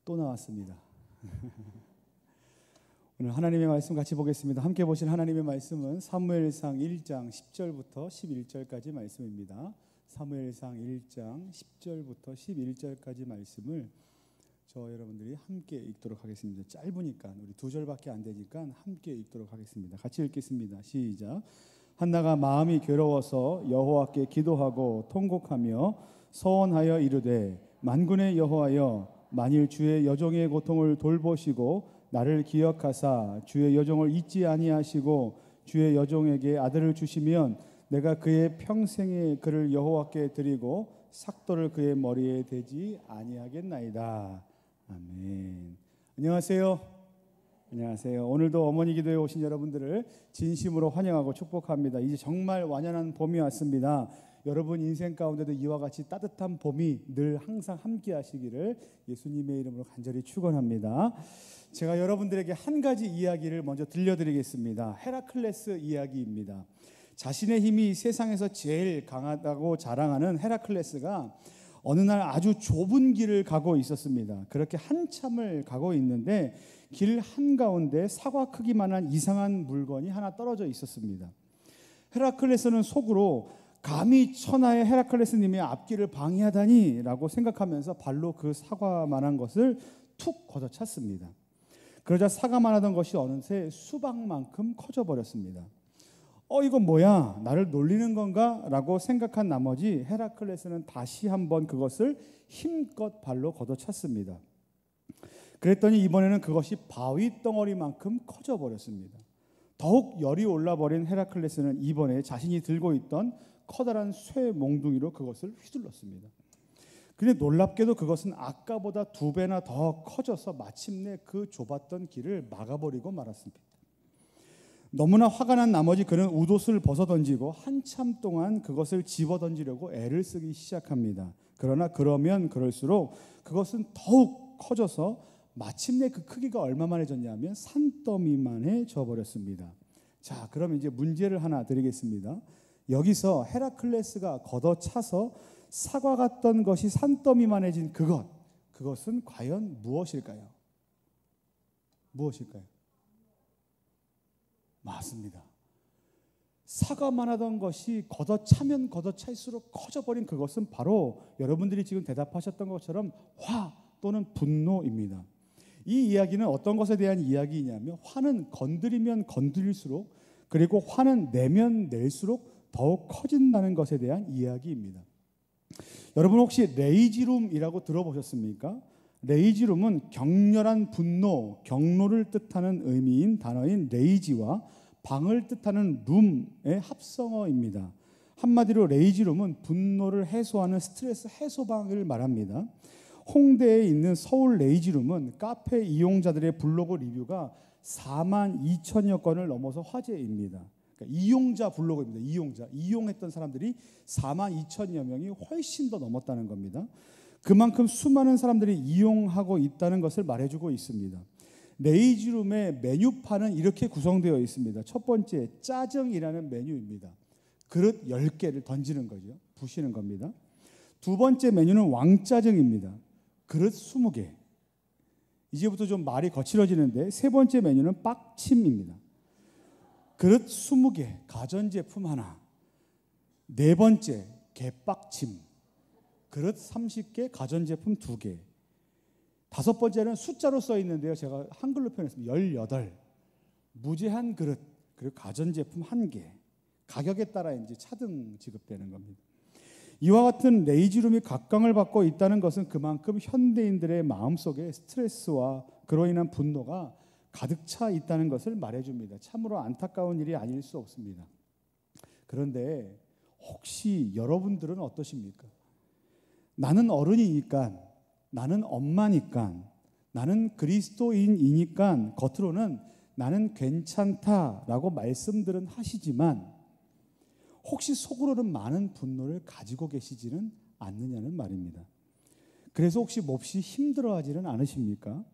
또 나왔습니다. 오늘 하나님의 말씀 같이 보겠습니다. 함께 보실 하나님의 말씀은 사무엘상 1장 10절부터 11절까지 말씀입니다. 사무엘상 1장 10절부터 11절까지 말씀을 여러분들이 함께 읽도록 하겠습니다. 짧으니까 우리 2절밖에 안 되니까 함께 읽도록 하겠습니다. 같이 읽겠습니다. 시작. 한나가 마음이 괴로워서 여호와께 기도하고 통곡하며 서원하여 이르되 만군의 여호와여 만일 주의 여종의 고통을 돌보시고 나를 기억하사 주의 여종을 잊지 아니하시고 주의 여종에게 아들을 주시면 내가 그의 평생에 그를 여호와께 드리고 삭도를 그의 머리에 대지 아니하겠나이다. 아멘. 안녕하세요. 안녕하세요. 오늘도 어머니 기도에 오신 여러분들을 진심으로 환영하고 축복합니다. 이제 정말 완연한 봄이 왔습니다. 여러분 인생 가운데도 이와 같이 따뜻한 봄이 늘 항상 함께 하시기를 예수님의 이름으로 간절히 축원합니다. 제가 여러분들에게 한 가지 이야기를 먼저 들려드리겠습니다. 헤라클레스 이야기입니다. 자신의 힘이 세상에서 제일 강하다고 자랑하는 헤라클레스가 어느 날 아주 좁은 길을 가고 있었습니다. 그렇게 한참을 가고 있는데 길 한가운데 사과 크기만한 이상한 물건이 하나 떨어져 있었습니다. 헤라클레스는 속으로 감히 천하의 헤라클레스님의 앞길을 방해하다니 라고 생각하면서 발로 그 사과만한 것을 툭 걷어찼습니다. 그러자 사과만하던 것이 어느새 수박만큼 커져버렸습니다. 이건 뭐야? 나를 놀리는 건가? 라고 생각한 나머지 헤라클레스는 다시 한번 그것을 힘껏 발로 걷어찼습니다. 그랬더니 이번에는 그것이 바위 덩어리만큼 커져버렸습니다. 더욱 열이 올라버린 헤라클레스는 이번에 자신이 들고 있던 커다란 쇠 몽둥이로 그것을 휘둘렀습니다. 그런데 놀랍게도 그것은 아까보다 2배나 더 커져서 마침내 그 좁았던 길을 막아버리고 말았습니다. 너무나 화가 난 나머지 그는 웃옷을 벗어던지고 한참 동안 그것을 집어던지려고 애를 쓰기 시작합니다. 그러나 그러면 그럴수록 그것은 더욱 커져서 마침내 그 크기가 얼마만해졌냐면 산더미만해져 버렸습니다. 자, 그럼 이제 문제를 하나 드리겠습니다. 여기서 헤라클레스가 걷어차서 사과 같던 것이 산더미만해진 그것은 과연 무엇일까요? 무엇일까요? 맞습니다. 사과만 하던 것이 걷어차면 걷어찰수록 커져버린 그것은 바로 여러분들이 지금 대답하셨던 것처럼 화 또는 분노입니다. 이 이야기는 어떤 것에 대한 이야기이냐면 화는 건드리면 건드릴수록 그리고 화는 내면 낼수록 더욱 커진다는 것에 대한 이야기입니다. 여러분 혹시 레이지룸이라고 들어보셨습니까? 레이지룸은 격렬한 분노, 경로를 뜻하는 의미인 단어인 레이지와 방을 뜻하는 룸의 합성어입니다. 한마디로 레이지룸은 분노를 해소하는 스트레스 해소방을 말합니다. 홍대에 있는 서울 레이지룸은 카페 이용자들의 블로그 리뷰가 42,000여 건을 넘어서 화제입니다. 그러니까 이용자 블로그입니다. 이용했던 사람들이 42,000여 명이 훨씬 더 넘었다는 겁니다. 그만큼 수많은 사람들이 이용하고 있다는 것을 말해주고 있습니다. 레이지룸의 메뉴판은 이렇게 구성되어 있습니다. 첫 번째, 짜증이라는 메뉴입니다. 그릇 10개를 던지는 거죠. 부시는 겁니다. 두 번째 메뉴는 왕짜증입니다. 그릇 20개. 이제부터 좀 말이 거칠어지는데 세 번째 메뉴는 빡침입니다. 그릇 20개, 가전제품 하나. 네 번째, 개빡침. 그릇 30개, 가전제품 2개. 다섯 번째는 숫자로 써 있는데요. 제가 한글로 표현했습니다. 18. 무제한 그릇, 그리고 가전제품 1개. 가격에 따라 이제 차등 지급되는 겁니다. 이와 같은 레이지룸이 각광을 받고 있다는 것은 그만큼 현대인들의 마음속에 스트레스와 그로 인한 분노가 가득 차 있다는 것을 말해줍니다. 참으로 안타까운 일이 아닐 수 없습니다. 그런데 혹시 여러분들은 어떠십니까? 나는 어른이니까, 나는 엄마니까, 나는 그리스도인이니까 겉으로는 나는 괜찮다라고 말씀들은 하시지만 혹시 속으로는 많은 분노를 가지고 계시지는 않느냐는 말입니다. 그래서 혹시 몹시 힘들어하지는 않으십니까?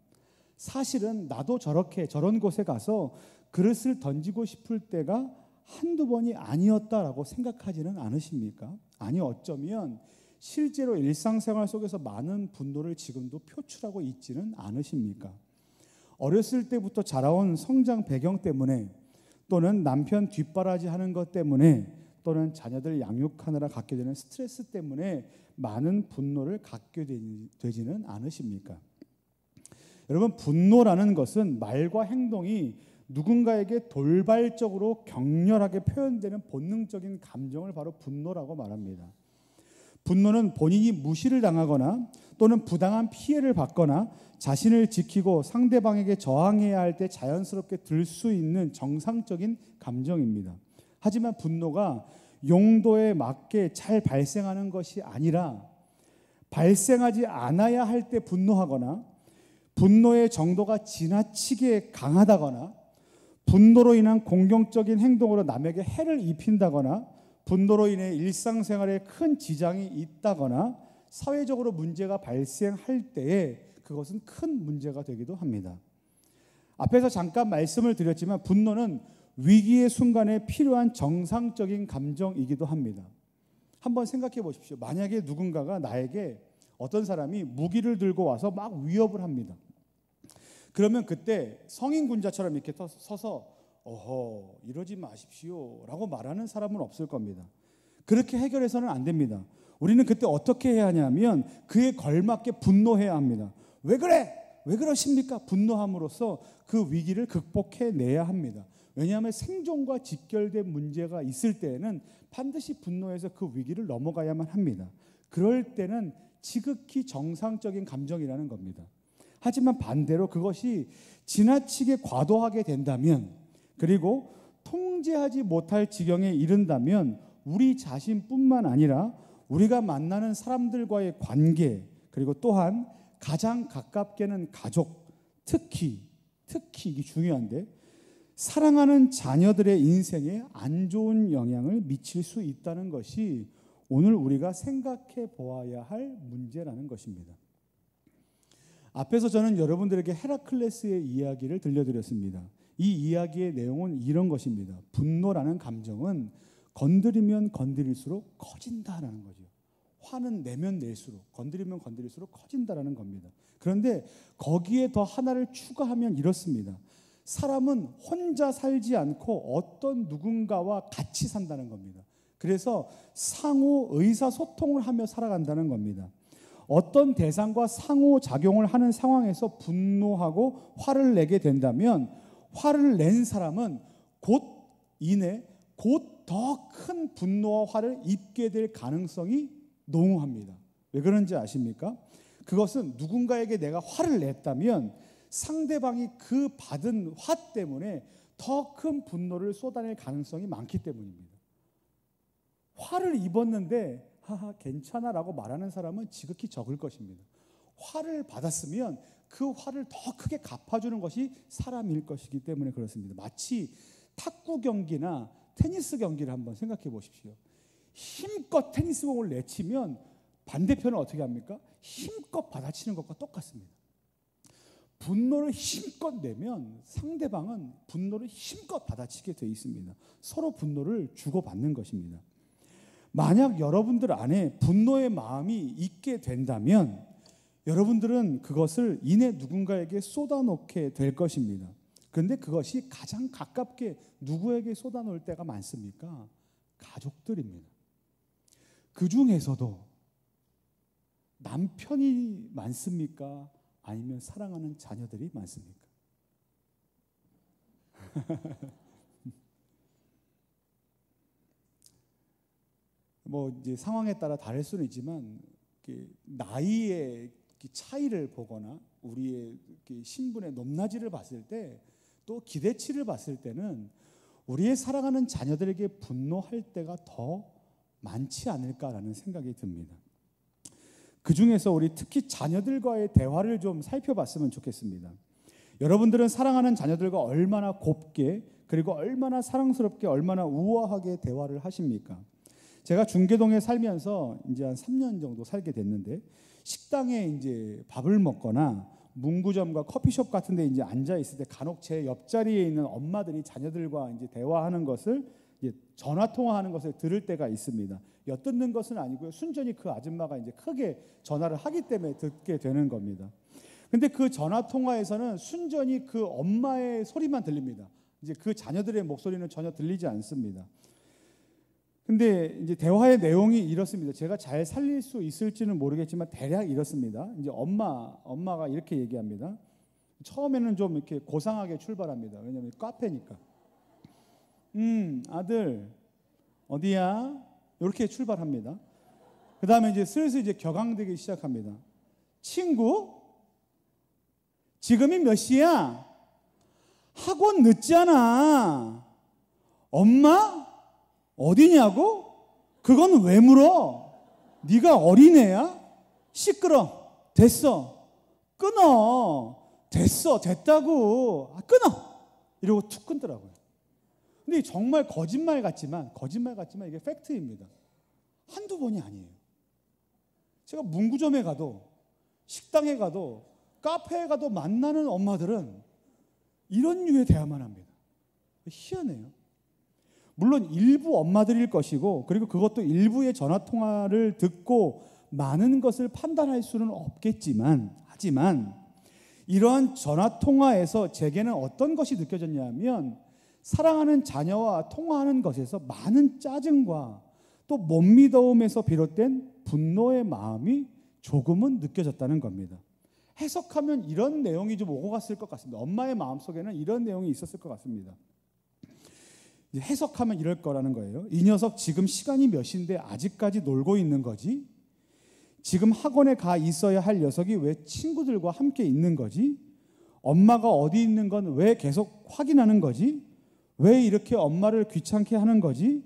사실은 나도 저런 곳에 가서 그릇을 던지고 싶을 때가 한두 번이 아니었다라고 생각하지는 않으십니까? 아니 어쩌면 실제로 일상생활 속에서 많은 분노를 지금도 표출하고 있지는 않으십니까? 어렸을 때부터 자라온 성장 배경 때문에, 또는 남편 뒷바라지하는 것 때문에, 또는 자녀들 양육하느라 갖게 되는 스트레스 때문에 많은 분노를 갖게 되지는 않으십니까? 여러분, 분노라는 것은 말과 행동이 누군가에게 돌발적으로 격렬하게 표현되는 본능적인 감정을 바로 분노라고 말합니다. 분노는 본인이 무시를 당하거나 또는 부당한 피해를 받거나 자신을 지키고 상대방에게 저항해야 할 때 자연스럽게 들 수 있는 정상적인 감정입니다. 하지만 분노가 용도에 맞게 잘 발생하는 것이 아니라 발생하지 않아야 할 때 분노하거나 분노의 정도가 지나치게 강하다거나 분노로 인한 공격적인 행동으로 남에게 해를 입힌다거나 분노로 인해 일상생활에 큰 지장이 있다거나 사회적으로 문제가 발생할 때에 그것은 큰 문제가 되기도 합니다. 앞에서 잠깐 말씀을 드렸지만 분노는 위기의 순간에 필요한 정상적인 감정이기도 합니다. 한번 생각해 보십시오. 만약에 누군가가 나에게, 어떤 사람이 무기를 들고 와서 막 위협을 합니다. 그러면 그때 성인군자처럼 이렇게 서서 어허, 이러지 마십시오 라고 말하는 사람은 없을 겁니다. 그렇게 해결해서는 안 됩니다. 우리는 그때 어떻게 해야 하냐면 그에 걸맞게 분노해야 합니다. 왜 그래? 왜 그러십니까? 분노함으로써 그 위기를 극복해내야 합니다. 왜냐하면 생존과 직결된 문제가 있을 때에는 반드시 분노해서 그 위기를 넘어가야만 합니다. 그럴 때는 지극히 정상적인 감정이라는 겁니다. 하지만 반대로 그것이 지나치게 과도하게 된다면, 그리고 통제하지 못할 지경에 이른다면 우리 자신뿐만 아니라 우리가 만나는 사람들과의 관계, 그리고 또한 가장 가깝게는 가족, 특히 이게 중요한데 사랑하는 자녀들의 인생에 안 좋은 영향을 미칠 수 있다는 것이 오늘 우리가 생각해 보아야 할 문제라는 것입니다. 앞에서 저는 여러분들에게 헤라클레스의 이야기를 들려드렸습니다. 이 이야기의 내용은 이런 것입니다. 분노라는 감정은 건드리면 건드릴수록 커진다라는 거죠. 화는 내면 낼수록, 건드리면 건드릴수록 커진다라는 겁니다. 그런데 거기에 더 하나를 추가하면 이렇습니다. 사람은 혼자 살지 않고 어떤 누군가와 같이 산다는 겁니다. 그래서 상호 의사소통을 하며 살아간다는 겁니다. 어떤 대상과 상호작용을 하는 상황에서 분노하고 화를 내게 된다면 화를 낸 사람은 곧 더 큰 분노와 화를 입게 될 가능성이 농후합니다. 왜 그런지 아십니까? 그것은 누군가에게 내가 화를 냈다면 상대방이 그 받은 화 때문에 더 큰 분노를 쏟아낼 가능성이 많기 때문입니다. 화를 입었는데 하하 괜찮아 라고 말하는 사람은 지극히 적을 것입니다. 화를 받았으면 그 화를 더 크게 갚아주는 것이 사람일 것이기 때문에 그렇습니다. 마치 탁구 경기나 테니스 경기를 한번 생각해 보십시오. 힘껏 테니스공을 내치면 반대편은 어떻게 합니까? 힘껏 받아치는 것과 똑같습니다. 분노를 힘껏 내면 상대방은 분노를 힘껏 받아치게 되어 있습니다. 서로 분노를 주고받는 것입니다. 만약 여러분들 안에 분노의 마음이 있게 된다면 여러분들은 그것을 이내 누군가에게 쏟아놓게 될 것입니다. 그런데 그것이 가장 가깝게 누구에게 쏟아놓을 때가 많습니까? 가족들입니다. 그 중에서도 남편이 많습니까? 아니면 사랑하는 자녀들이 많습니까? 뭐 이제 상황에 따라 다를 수는 있지만 나이의 차이를 보거나 우리의 신분의 높낮이를 봤을 때 또 기대치를 봤을 때는 우리의 사랑하는 자녀들에게 분노할 때가 더 많지 않을까라는 생각이 듭니다. 그 중에서 우리 특히 자녀들과의 대화를 좀 살펴봤으면 좋겠습니다. 여러분들은 사랑하는 자녀들과 얼마나 곱게, 그리고 얼마나 사랑스럽게, 얼마나 우아하게 대화를 하십니까? 제가 중계동에 살면서 이제 한 3년 정도 살게 됐는데 식당에 이제 밥을 먹거나 문구점과 커피숍 같은 데 이제 앉아 있을 때 간혹 제 옆자리에 있는 엄마들이 자녀들과 이제 대화하는 것을, 이제 전화 통화하는 것을 들을 때가 있습니다. 엿듣는 것은 아니고요. 순전히 그 아줌마가 이제 크게 전화를 하기 때문에 듣게 되는 겁니다. 근데 그 전화 통화에서는 순전히 그 엄마의 소리만 들립니다. 이제 그 자녀들의 목소리는 전혀 들리지 않습니다. 근데 이제 대화의 내용이 이렇습니다. 제가 잘 살릴 수 있을지는 모르겠지만 대략 이렇습니다. 이제 엄마가 이렇게 얘기합니다. 처음에는 좀 이렇게 고상하게 출발합니다. 왜냐하면 카페니까. 아들 어디야? 이렇게 출발합니다. 그 다음에 이제 슬슬 이제 격앙되기 시작합니다. 친구? 지금이 몇 시야? 학원 늦잖아. 엄마? 어디냐고? 그건 왜 물어? 네가 어린애야? 시끄러. 됐어. 끊어. 됐다고. 끊어. 이러고 툭 끊더라고요. 근데 정말 거짓말 같지만 이게 팩트입니다. 한두 번이 아니에요. 제가 문구점에 가도 식당에 가도 카페에 가도 만나는 엄마들은 이런 류의 대화만 합니다. 희한해요. 물론 일부 엄마들일 것이고 그리고 그것도 일부의 전화통화를 듣고 많은 것을 판단할 수는 없겠지만 하지만 이러한 전화통화에서 제게는 어떤 것이 느껴졌냐면 사랑하는 자녀와 통화하는 것에서 많은 짜증과 또 못미더움에서 비롯된 분노의 마음이 조금은 느껴졌다는 겁니다. 해석하면 이런 내용이 좀 오고 갔을 것 같습니다. 엄마의 마음속에는 이런 내용이 있었을 것 같습니다. 해석하면 이럴 거라는 거예요. 이 녀석 지금 시간이 몇 시인데 아직까지 놀고 있는 거지? 지금 학원에 가 있어야 할 녀석이 왜 친구들과 함께 있는 거지? 엄마가 어디 있는 건 왜 계속 확인하는 거지? 왜 이렇게 엄마를 귀찮게 하는 거지?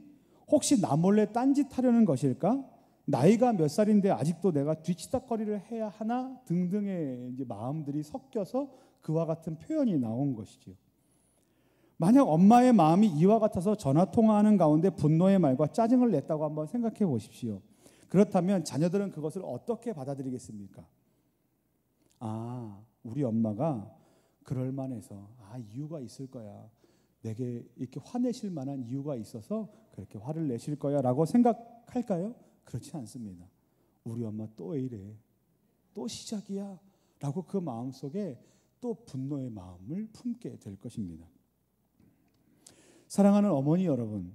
혹시 나 몰래 딴짓하려는 것일까? 나이가 몇 살인데 아직도 내가 뒤치다거리를 해야 하나? 등등의 이제 마음들이 섞여서 그와 같은 표현이 나온 것이지요. 만약 엄마의 마음이 이와 같아서 전화통화하는 가운데 분노의 말과 짜증을 냈다고 한번 생각해 보십시오. 그렇다면 자녀들은 그것을 어떻게 받아들이겠습니까? 우리 엄마가 그럴 만해서 이유가 있을 거야. 내게 이렇게 화내실 만한 이유가 있어서 그렇게 화를 내실 거야 라고 생각할까요? 그렇지 않습니다. 우리 엄마 또 왜 이래? 또 시작이야? 라고 그 마음속에 또 분노의 마음을 품게 될 것입니다. 사랑하는 어머니 여러분,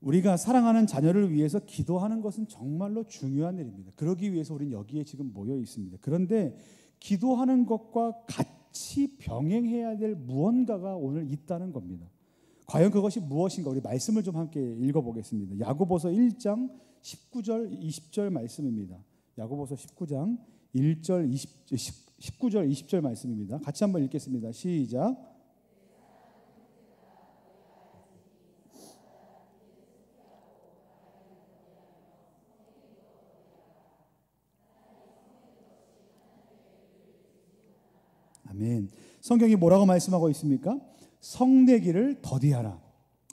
우리가 사랑하는 자녀를 위해서 기도하는 것은 정말로 중요한 일입니다. 그러기 위해서 우리는 여기에 지금 모여 있습니다. 그런데 기도하는 것과 같이 병행해야 될 무언가가 오늘 있다는 겁니다. 과연 그것이 무엇인가? 우리 말씀을 좀 함께 읽어보겠습니다. 야고보서 1장 19절 20절 말씀입니다. 야고보서 19장 19절 20절 말씀입니다. 같이 한번 읽겠습니다. 시작. 아멘. 성경이 뭐라고 말씀하고 있습니까? 성내기를 더디하라.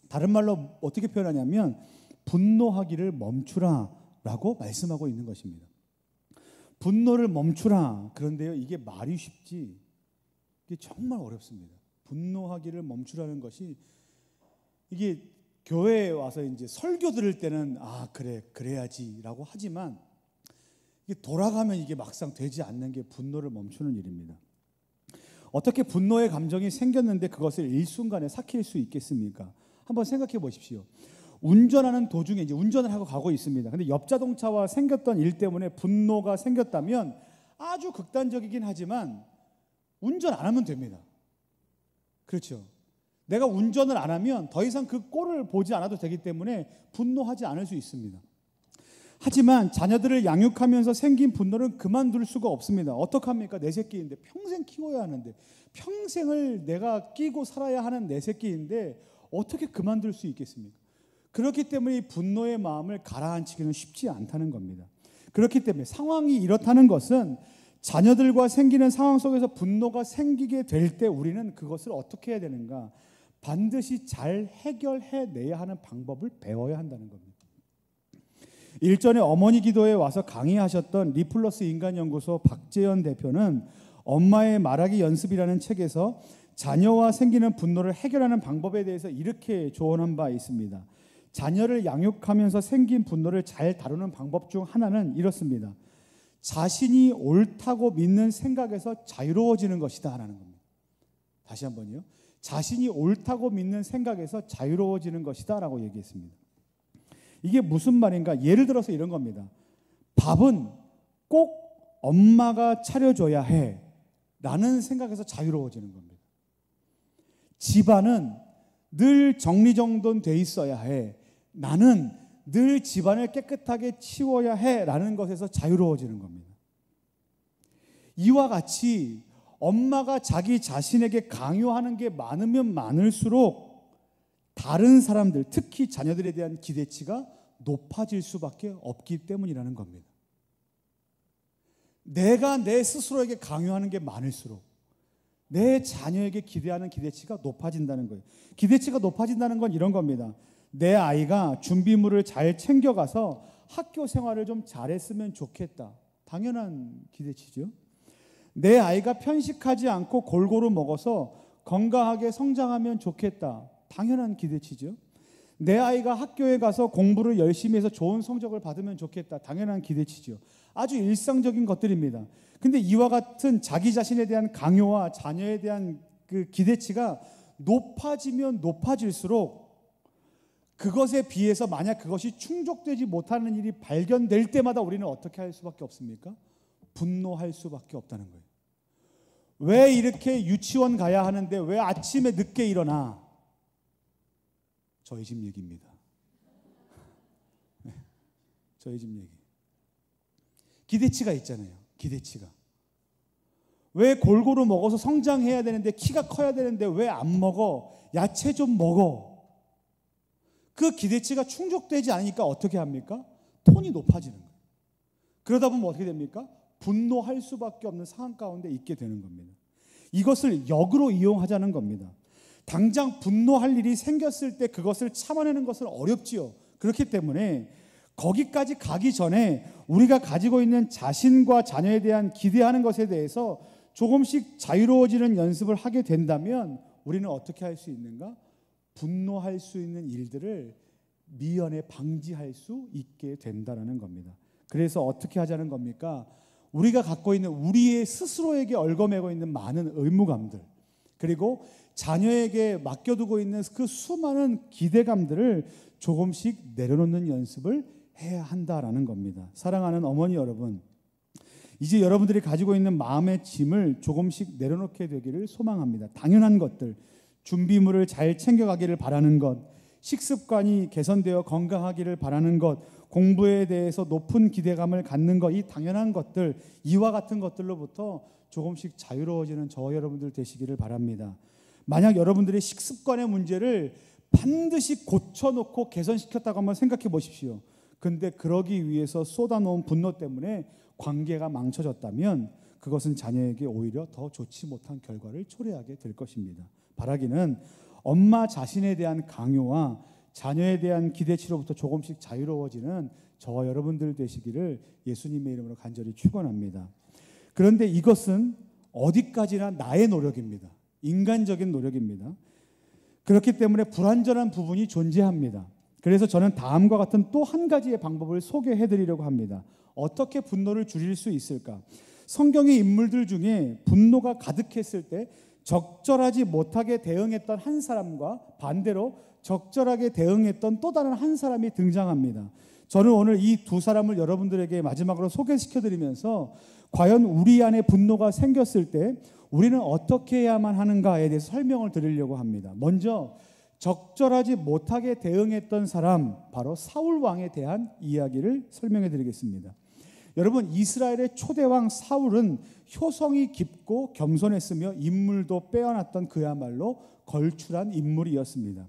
다른 말로 어떻게 표현하냐면 분노하기를 멈추라 라고 말씀하고 있는 것입니다. 분노를 멈추라. 그런데요, 이게 말이 쉽지 이게 정말 어렵습니다. 분노하기를 멈추라는 것이 이게 교회에 와서 이제 설교 들을 때는 그래야지라고 하지만 이게 돌아가면 이게 막상 되지 않는 게 분노를 멈추는 일입니다. 어떻게 분노의 감정이 생겼는데 그것을 일순간에 삭힐 수 있겠습니까? 한번 생각해 보십시오. 운전하는 도중에 이제 운전을 하고 가고 있습니다. 근데 옆 자동차와 생겼던 일 때문에 분노가 생겼다면 아주 극단적이긴 하지만 운전 안 하면 됩니다. 그렇죠. 내가 운전을 안 하면 더 이상 그 꼴을 보지 않아도 되기 때문에 분노하지 않을 수 있습니다. 하지만 자녀들을 양육하면서 생긴 분노는 그만둘 수가 없습니다. 어떡합니까? 내 새끼인데 평생 키워야 하는데 평생을 내가 끼고 살아야 하는 내 새끼인데 어떻게 그만둘 수 있겠습니까? 그렇기 때문에 이 분노의 마음을 가라앉히기는 쉽지 않다는 겁니다. 그렇기 때문에 상황이 이렇다는 것은 자녀들과 생기는 상황 속에서 분노가 생기게 될 때 우리는 그것을 어떻게 해야 되는가? 반드시 잘 해결해내야 하는 방법을 배워야 한다는 겁니다. 일전에 어머니 기도에 와서 강의하셨던 리플러스 인간연구소 박재현 대표는 엄마의 말하기 연습이라는 책에서 자녀와 생기는 분노를 해결하는 방법에 대해서 이렇게 조언한 바 있습니다. 자녀를 양육하면서 생긴 분노를 잘 다루는 방법 중 하나는 이렇습니다. 자신이 옳다고 믿는 생각에서 자유로워지는 것이다 라는 겁니다. 다시 한번요. 자신이 옳다고 믿는 생각에서 자유로워지는 것이다 라고 얘기했습니다. 이게 무슨 말인가? 예를 들어서 이런 겁니다. 밥은 꼭 엄마가 차려줘야 해 라는 생각에서 자유로워지는 겁니다. 집안은 늘 정리정돈돼 있어야 해. 나는 늘 집안을 깨끗하게 치워야 해 라는 것에서 자유로워지는 겁니다. 이와 같이 엄마가 자기 자신에게 강요하는 게 많으면 많을수록 다른 사람들, 특히 자녀들에 대한 기대치가 높아질 수밖에 없기 때문이라는 겁니다. 내가 내 스스로에게 강요하는 게 많을수록 내 자녀에게 기대하는 기대치가 높아진다는 거예요. 기대치가 높아진다는 건 이런 겁니다. 내 아이가 준비물을 잘 챙겨가서 학교 생활을 좀 잘했으면 좋겠다. 당연한 기대치죠. 내 아이가 편식하지 않고 골고루 먹어서 건강하게 성장하면 좋겠다. 당연한 기대치죠. 내 아이가 학교에 가서 공부를 열심히 해서 좋은 성적을 받으면 좋겠다. 당연한 기대치죠. 아주 일상적인 것들입니다. 근데 이와 같은 자기 자신에 대한 강요와 자녀에 대한 그 기대치가 높아지면 높아질수록 그것에 비해서 만약 그것이 충족되지 못하는 일이 발견될 때마다 우리는 어떻게 할 수밖에 없습니까? 분노할 수밖에 없다는 거예요. 왜 이렇게 유치원 가야 하는데 왜 아침에 늦게 일어나? 저희 집 얘기입니다. 네, 저희 집 얘기. 기대치가 있잖아요. 기대치가. 왜 골고루 먹어서 성장해야 되는데 키가 커야 되는데 왜 안 먹어? 야채 좀 먹어. 그 기대치가 충족되지 않으니까 어떻게 합니까? 톤이 높아지는 거예요. 그러다 보면 어떻게 됩니까? 분노할 수밖에 없는 상황 가운데 있게 되는 겁니다. 이것을 역으로 이용하자는 겁니다. 당장 분노할 일이 생겼을 때 그것을 참아내는 것은 어렵지요. 그렇기 때문에 거기까지 가기 전에 우리가 가지고 있는 자신과 자녀에 대한 기대하는 것에 대해서 조금씩 자유로워지는 연습을 하게 된다면 우리는 어떻게 할 수 있는가? 분노할 수 있는 일들을 미연에 방지할 수 있게 된다는 겁니다. 그래서 어떻게 하자는 겁니까? 우리가 갖고 있는 우리의 스스로에게 얽어매고 있는 많은 의무감들, 그리고 자녀에게 맡겨두고 있는 그 수많은 기대감들을 조금씩 내려놓는 연습을 해야 한다라는 겁니다. 사랑하는 어머니 여러분, 이제 여러분들이 가지고 있는 마음의 짐을 조금씩 내려놓게 되기를 소망합니다. 당연한 것들, 준비물을 잘 챙겨가기를 바라는 것, 식습관이 개선되어 건강하기를 바라는 것, 공부에 대해서 높은 기대감을 갖는 것, 이 당연한 것들, 이와 같은 것들로부터 조금씩 자유로워지는 저와 여러분들 되시기를 바랍니다. 만약 여러분들의 식습관의 문제를 반드시 고쳐놓고 개선시켰다고 한번 생각해 보십시오. 근데 그러기 위해서 쏟아놓은 분노 때문에 관계가 망쳐졌다면 그것은 자녀에게 오히려 더 좋지 못한 결과를 초래하게 될 것입니다. 바라기는 엄마 자신에 대한 강요와 자녀에 대한 기대치로부터 조금씩 자유로워지는 저와 여러분들 되시기를 예수님의 이름으로 간절히 축원합니다. 그런데 이것은 어디까지나 나의 노력입니다. 인간적인 노력입니다. 그렇기 때문에 불완전한 부분이 존재합니다. 그래서 저는 다음과 같은 또 한 가지의 방법을 소개해 드리려고 합니다. 어떻게 분노를 줄일 수 있을까? 성경의 인물들 중에 분노가 가득했을 때 적절하지 못하게 대응했던 한 사람과 반대로 적절하게 대응했던 또 다른 한 사람이 등장합니다. 저는 오늘 이 두 사람을 여러분들에게 마지막으로 소개시켜 드리면서 과연 우리 안에 분노가 생겼을 때 우리는 어떻게 해야만 하는가에 대해서 설명을 드리려고 합니다. 먼저 적절하지 못하게 대응했던 사람, 바로 사울 왕에 대한 이야기를 설명해 드리겠습니다. 여러분, 이스라엘의 초대왕 사울은 효성이 깊고 겸손했으며 인물도 빼어났던 그야말로 걸출한 인물이었습니다.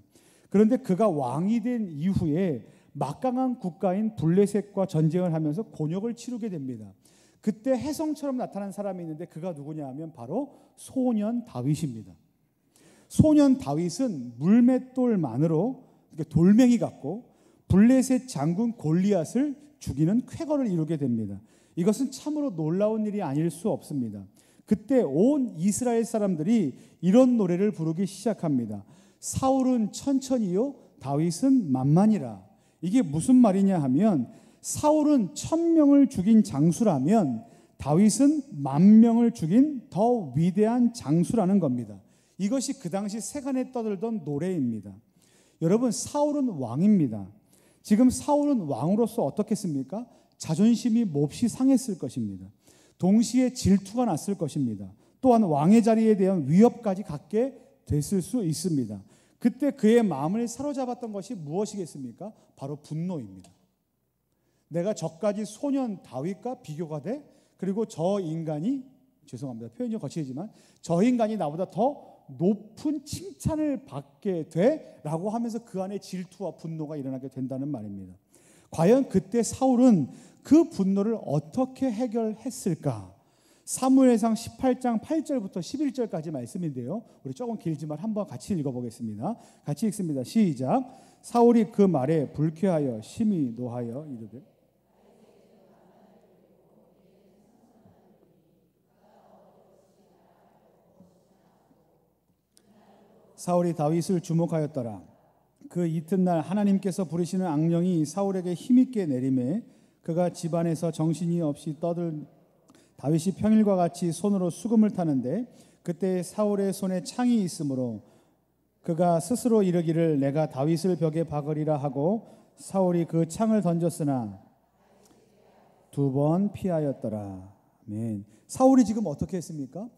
그런데 그가 왕이 된 이후에 막강한 국가인 블레셋과 전쟁을 하면서 곤욕을 치르게 됩니다. 그때 혜성처럼 나타난 사람이 있는데 그가 누구냐 하면 바로 소년 다윗입니다. 소년 다윗은 물맷돌만으로 돌멩이 같고 블레셋 장군 골리앗을 죽이는 쾌거를 이루게 됩니다. 이것은 참으로 놀라운 일이 아닐 수 없습니다. 그때 온 이스라엘 사람들이 이런 노래를 부르기 시작합니다. 사울은 천천히요, 다윗은 만만이라. 이게 무슨 말이냐 하면 사울은 1000명을 죽인 장수라면 다윗은 10,000명을 죽인 더 위대한 장수라는 겁니다. 이것이 그 당시 세간에 떠들던 노래입니다. 여러분, 사울은 왕입니다. 지금 사울은 왕으로서 어떻겠습니까? 자존심이 몹시 상했을 것입니다. 동시에 질투가 났을 것입니다. 또한 왕의 자리에 대한 위협까지 갖게 됐을 수 있습니다. 그때 그의 마음을 사로잡았던 것이 무엇이겠습니까? 바로 분노입니다. 내가 저까지 소년 다윗과 비교가 돼? 그리고 저 인간이, 죄송합니다, 표현이 거칠지만 저 인간이 나보다 더 높은 칭찬을 받게 돼? 라고 하면서 그 안에 질투와 분노가 일어나게 된다는 말입니다. 과연 그때 사울은 그 분노를 어떻게 해결했을까? 사무엘상 18장 8절부터 11절까지 말씀인데요, 우리 조금 길지만 한번 같이 읽어보겠습니다. 같이 읽습니다. 시작. 사울이 그 말에 불쾌하여 심히 노하여 이르되 사울이 다윗을 주목하였더라. 그 이튿날 하나님께서 부르시는 악령이 사울에게 힘있게 내림에 그가 집안에서 정신이 없이 떠들 다윗이 평일과 같이 손으로 수금을 타는데 그때 사울의 손에 창이 있으므로 그가 스스로 이르기를 내가 다윗을 벽에 박으리라 하고 사울이 그 창을 던졌으나 2번 피하였더라. 아멘. 사울이 지금 어떻게 했습니까?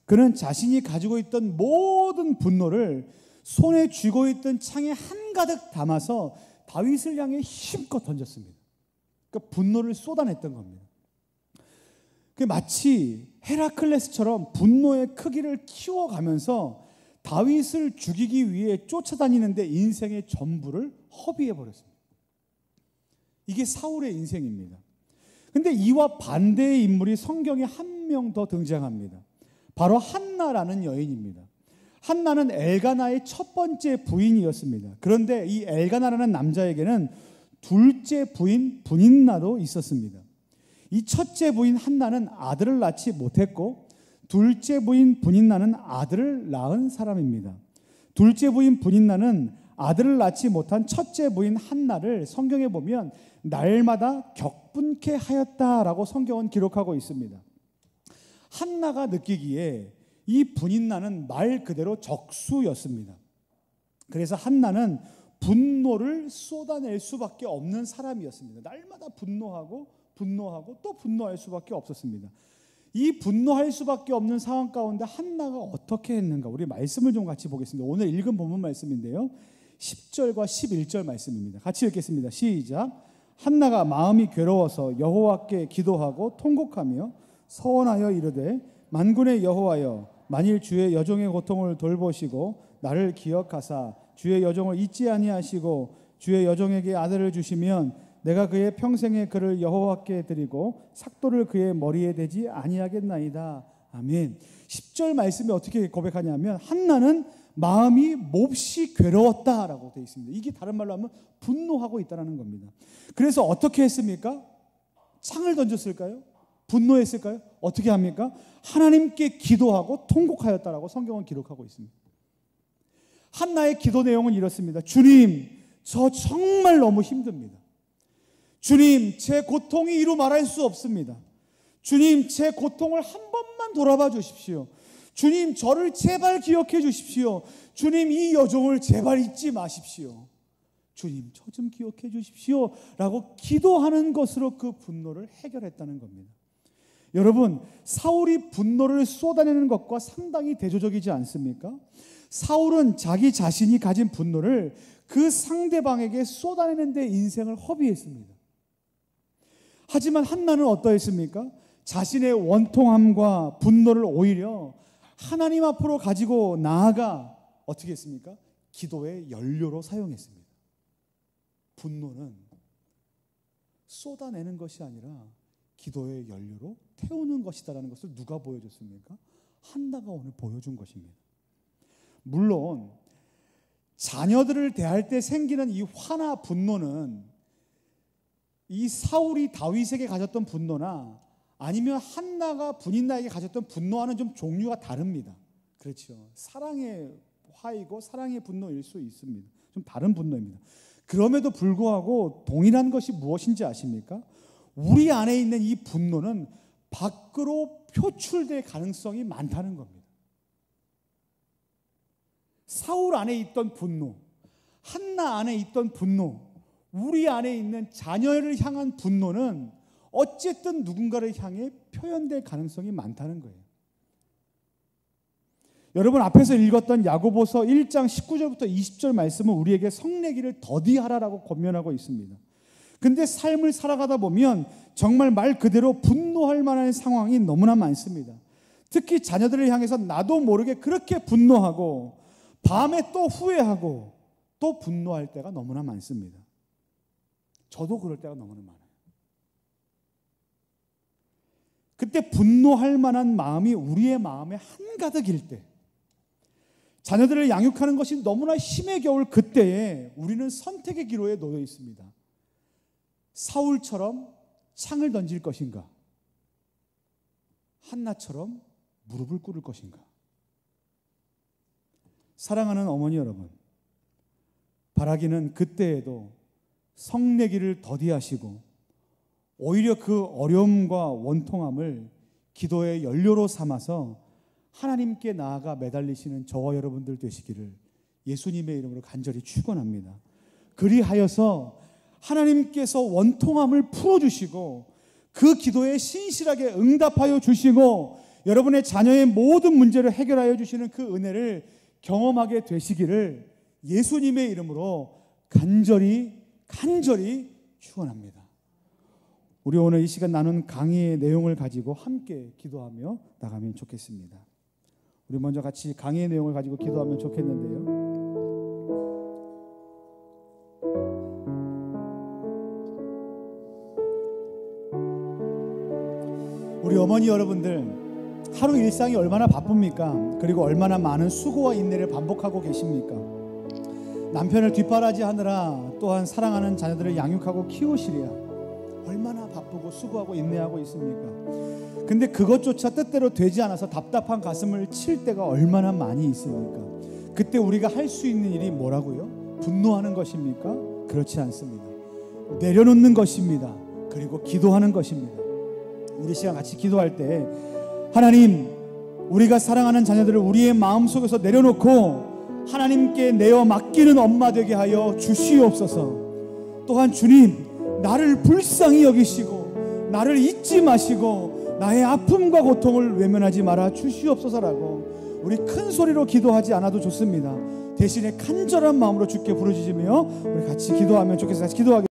그는 자신이 가지고 있던 모든 분노를 손에 쥐고 있던 창에 한가득 담아서 다윗을 향해 힘껏 던졌습니다. 그러니까 분노를 쏟아냈던 겁니다. 마치 헤라클레스처럼 분노의 크기를 키워가면서 다윗을 죽이기 위해 쫓아다니는데 인생의 전부를 허비해 버렸습니다. 이게 사울의 인생입니다. 그런데 이와 반대의 인물이 성경에 한 명 더 등장합니다. 바로 한나라는 여인입니다. 한나는 엘가나의 첫 번째 부인이었습니다. 그런데 이 엘가나라는 남자에게는 둘째 부인 분인나도 있었습니다. 이 첫째 부인 한나는 아들을 낳지 못했고 둘째 부인 분인나는 아들을 낳은 사람입니다. 둘째 부인 분인나는 아들을 낳지 못한 첫째 부인 한나를 성경에 보면 날마다 격분케 하였다라고 성경은 기록하고 있습니다. 한나가 느끼기에 이 분인나는 말 그대로 적수였습니다. 그래서 한나는 분노를 쏟아낼 수밖에 없는 사람이었습니다. 날마다 분노하고 또 분노할 수밖에 없었습니다. 이 분노할 수밖에 없는 상황 가운데 한나가 어떻게 했는가? 우리 말씀을 좀 같이 보겠습니다. 오늘 읽은 본문 말씀인데요, 10절과 11절 말씀입니다. 같이 읽겠습니다. 시작. 한나가 마음이 괴로워서 여호와께 기도하고 통곡하며 서원하여 이르되 만군의 여호와여, 만일 주의 여종의 고통을 돌보시고 나를 기억하사 주의 여종을 잊지 아니하시고 주의 여종에게 아들을 주시면 내가 그의 평생의 그를 여호와께 드리고 삭도를 그의 머리에 대지 아니하겠나이다. 아멘. 10절 말씀이 어떻게 고백하냐면 한나는 마음이 몹시 괴로웠다라고 되어 있습니다. 이게 다른 말로 하면 분노하고 있다는 겁니다. 그래서 어떻게 했습니까? 창을 던졌을까요? 분노했을까요? 어떻게 합니까? 하나님께 기도하고 통곡하였다라고 성경은 기록하고 있습니다. 한나의 기도 내용은 이렇습니다. 주님, 저 정말 너무 힘듭니다. 주님, 제 고통이 이루 말할 수 없습니다. 주님, 제 고통을 한 번만 돌아봐 주십시오. 주님, 저를 제발 기억해 주십시오. 주님, 이 여종을 제발 잊지 마십시오. 주님, 저 좀 기억해 주십시오 라고 기도하는 것으로 그 분노를 해결했다는 겁니다. 여러분, 사울이 분노를 쏟아내는 것과 상당히 대조적이지 않습니까? 사울은 자기 자신이 가진 분노를 그 상대방에게 쏟아내는 데 인생을 허비했습니다. 하지만 한나는 어떠했습니까? 자신의 원통함과 분노를 오히려 하나님 앞으로 가지고 나아가 어떻게 했습니까? 기도의 연료로 사용했습니다. 분노는 쏟아내는 것이 아니라 기도의 연료로 태우는 것이다라는 것을 누가 보여줬습니까? 한나가 오늘 보여준 것입니다. 물론 자녀들을 대할 때 생기는 이 화나 분노는 이 사울이 다윗에게 가졌던 분노나 아니면 한나가 분인나에게 가졌던 분노와는 좀 종류가 다릅니다. 그렇죠. 사랑의 화이고 사랑의 분노일 수 있습니다. 좀 다른 분노입니다. 그럼에도 불구하고 동일한 것이 무엇인지 아십니까? 우리 안에 있는 이 분노는 밖으로 표출될 가능성이 많다는 겁니다. 사울 안에 있던 분노, 한나 안에 있던 분노, 우리 안에 있는 자녀를 향한 분노는 어쨌든 누군가를 향해 표현될 가능성이 많다는 거예요. 여러분 앞에서 읽었던 야고보서 1장 19절부터 20절 말씀은 우리에게 성내기를 더디하라라고 권면하고 있습니다. 근데 삶을 살아가다 보면 정말 말 그대로 분노할 만한 상황이 너무나 많습니다. 특히 자녀들을 향해서 나도 모르게 그렇게 분노하고 밤에 또 후회하고 또 분노할 때가 너무나 많습니다. 저도 그럴 때가 너무나 많아요. 그때 분노할 만한 마음이 우리의 마음에 한가득일 때, 자녀들을 양육하는 것이 너무나 힘에 겨울 그때에 우리는 선택의 기로에 놓여 있습니다. 사울처럼 창을 던질 것인가? 한나처럼 무릎을 꿇을 것인가? 사랑하는 어머니 여러분, 바라기는 그때에도 성내기를 더디하시고 오히려 그 어려움과 원통함을 기도의 연료로 삼아서 하나님께 나아가 매달리시는 저와 여러분들 되시기를 예수님의 이름으로 간절히 축원합니다. 그리하여서 하나님께서 원통함을 풀어주시고 그 기도에 신실하게 응답하여 주시고 여러분의 자녀의 모든 문제를 해결하여 주시는 그 은혜를 경험하게 되시기를 예수님의 이름으로 간절히 축원합니다. 우리 오늘 이 시간 나눈 강의의 내용을 가지고 함께 기도하며 나가면 좋겠습니다. 우리 먼저 같이 강의의 내용을 가지고 기도하면 좋겠는데요. 우리 어머니 여러분들, 하루 일상이 얼마나 바쁩니까? 그리고 얼마나 많은 수고와 인내를 반복하고 계십니까? 남편을 뒷바라지하느라 또한 사랑하는 자녀들을 양육하고 키우시랴 얼마나 바쁘고 수고하고 인내하고 있습니까? 근데 그것조차 뜻대로 되지 않아서 답답한 가슴을 칠 때가 얼마나 많이 있습니까? 그때 우리가 할 수 있는 일이 뭐라고요? 분노하는 것입니까? 그렇지 않습니다. 내려놓는 것입니다. 그리고 기도하는 것입니다. 우리 시간 같이 기도할 때 하나님, 우리가 사랑하는 자녀들을 우리의 마음속에서 내려놓고 하나님께 내어 맡기는 엄마 되게 하여 주시옵소서. 또한 주님, 나를 불쌍히 여기시고 나를 잊지 마시고 나의 아픔과 고통을 외면하지 말아 주시옵소서라고 우리 큰 소리로 기도하지 않아도 좋습니다. 대신에 간절한 마음으로 주께 부르짖으며 우리 같이 기도하면 좋겠습니다. 같이 기도하겠습니다.